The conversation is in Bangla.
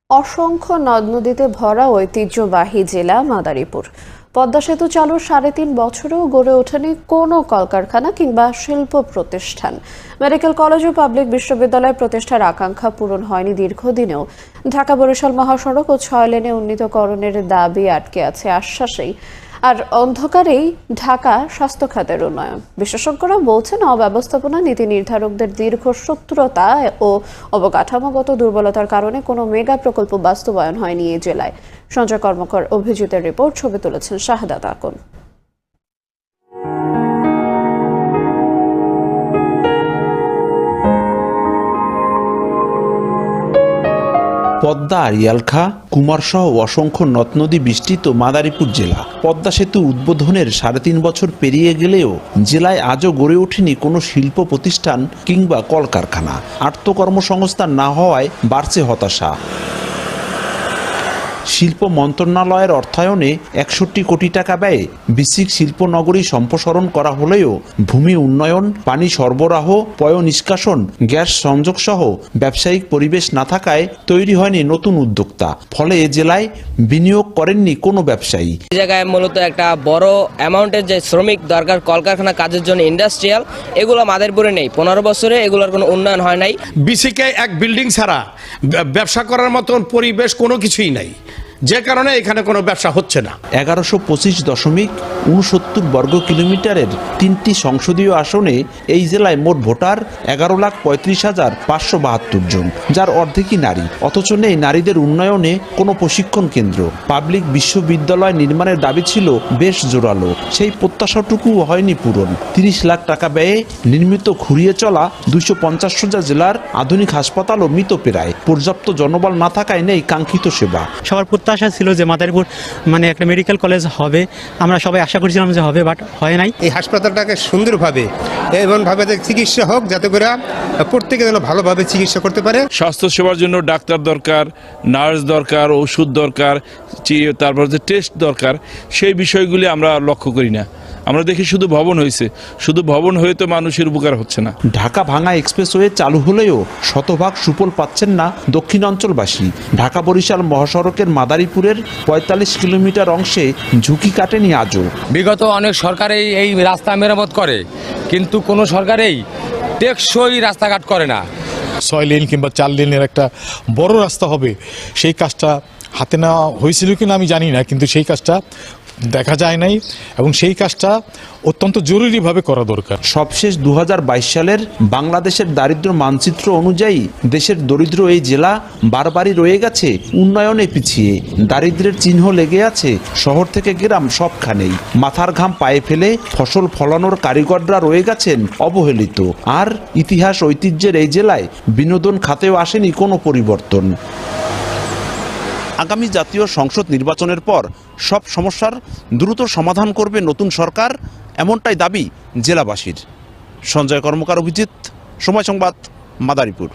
অসংখ্য নদ নদীতে ভরা ঐতিহ্যবাহী জেলা মাদারীপুর। পদ্মা সেতু চালুর ৩.৫ বছরেও গড়ে ওঠেনি কোনো কলকারখানা কিংবা শিল্প প্রতিষ্ঠান। মেডিকেল কলেজ ও পাবলিক বিশ্ববিদ্যালয় প্রতিষ্ঠার আকাঙ্ক্ষা পূরণ হয়নি দীর্ঘদিনেও। ঢাকা বরিশাল মহাসড়ক ও ৬ লেনে উন্নীতকরণের দাবি আটকে আছে আশ্বাসেই। আর অন্ধকারেই ঢাকা স্বাস্থ্য খাতের উন্নয়ন। বিশেষজ্ঞরা বলছেন, অব্যবস্থাপনা, নীতি নির্ধারকদের দীর্ঘসূত্রতা ও অবকাঠামোগত দুর্বলতার কারণে কোনো মেগা প্রকল্প বাস্তবায়ন হয়নি এই জেলায়। সঞ্জয় কর্মকার অভিজিতের রিপোর্ট, ছবি তুলেছেন শাহাদাত আকন। পদ্মা, আড়িয়ালখা, কুমারসহ অসংখ্য নদ নদী বেষ্টিত মাদারীপুর জেলা। পদ্মা সেতু উদ্বোধনের ৩.৫ বছর পেরিয়ে গেলেও জেলায় আজও গড়ে ওঠেনি কোনো শিল্প প্রতিষ্ঠান কিংবা কলকারখানা। আত্মকর্মসংস্থান না হওয়ায় বাড়ছে হতাশা। শিল্প মন্ত্রণালয়ের অর্থায়নে ৬১ কোটি টাকা ব্যয়ে বিসিক শিল্পনগরী সম্প্রসারণ করা হলেও ভূমি উন্নয়ন, পানি সরবরাহ, পয় নিষ্কাশন, গ্যাস সংযোগ সহ ব্যবসায়িক পরিবেশ না থাকায় তৈরি হয়নি নতুন উদ্যোক্তা। ফলে এ জেলায় বিনিয়োগ করেননি কোনো ব্যবসায়ী। এই জায়গায় মূলত একটা বড় অ্যামাউন্টের যে শ্রমিক দরকার কলকারখানা কাজের জন্য, ইন্ডাস্ট্রিয়াল, এগুলো মাদারীপুরে নেই। ১৫ বছরে এগুলোর কোনো উন্নয়ন হয় নাই। বিসিকে এক বিল্ডিং ছাড়া ব্যবসা করার মতন পরিবেশ কোনো কিছুই নাই, যে কারণে এখানে কোনো ব্যবসা হচ্ছে না। ১১২৫.৬৯ বর্গ কিলোমিটারের ৩টি সংসদীয় আসনে এই জেলায় মোট ভোটার ১১,৩৫,৫৭২ জন, যার অর্ধেকই নারী। অথচ নেই নারীদের উন্নয়নে কোনো প্রশিক্ষণ কেন্দ্র। পাবলিক বিশ্ববিদ্যালয় নির্মাণের দাবি ছিল বেশ জোরালো, সেই প্রত্যাশাটুকু হয়নি পূরণ। ৩০ লাখ টাকা ব্যয়ে নির্মিত ঘুরিয়ে চলা ২৫০ শয্যা জেলার আধুনিক হাসপাতালও মৃতপ্রায়। পর্যাপ্ত জনবল না থাকায় নেই কাঙ্ক্ষিত সেবা। সবার প্রত্যাশা ছিল যে মাদারীপুর একটা মেডিকেল কলেজ হবে, আমরা সবাই আশা করছিলাম যে হবে, বাট হয় নাই। এই হাসপাতালটাকে সুন্দরভাবে এমনভাবে চিকিৎসা হোক যাতে করে প্রত্যেকে যেন ভালোভাবে চিকিৎসা করতে পারে। স্বাস্থ্য সেবার জন্য ডাক্তার দরকার, নার্স দরকার, ওষুধ দরকার, তারপর যে টেস্ট দরকার, সেই বিষয়গুলি আমরা লক্ষ্য করি না। আমরা দেখি শুধু ভবন হয়েছে, শুধু ভবন হয়ে তো মানুষের উপকার হচ্ছে না। ঢাকা ভাঙা এক্সপ্রেসওয়ে চালু হলেও শতভাগ সুফল পাচ্ছেন না দক্ষিণাঞ্চলবাসী। ঢাকা বরিশাল মহাসড়কের মাদারীপুরের ৪৫ কিলোমিটার অংশে ঝুঁকি কাটেনি আজও। বিগত অনেক সরকারই এই রাস্তা মেরামত করে, কিন্তু কোনো সরকারই টেকসই রাস্তাঘাট করে না। ৬ লেন কিংবা ৪ লেনের একটা বড় রাস্তা হবে, সেই কাজটা হাতে নেওয়া হয়েছিল কিনা আমি জানি না, কিন্তু সেই কাজটা দেখা যায় নাই এবং সেই কাজটা অত্যন্ত জরুরিভাবে করা দরকার। সবশেষ ২০২২ সালের বাংলাদেশের দারিদ্র্য মানচিত্র অনুযায়ী দেশের দরিদ্র এই জেলা বারবারই রয়ে গেছে উন্নয়নে পিছিয়ে। দারিদ্র্যের চিহ্ন লেগে আছে শহর থেকে গ্রাম সবখানেই। মাথার ঘাম পায়ে ফেলে ফসল ফলানোর কারিগররা রয়ে গেছেন অবহেলিত। আর ইতিহাস ঐতিহ্যের এই জেলায় বিনোদন খাতেও আসেনি কোনো পরিবর্তন। আগামী জাতীয় সংসদ নির্বাচনের পর সব সমস্যার দ্রুত সমাধান করবে নতুন সরকার, এমনটাই দাবি জেলাবাসীর। সঞ্জয় কর্মকার, অভিজিৎ, সময় সংবাদ, মাদারীপুর।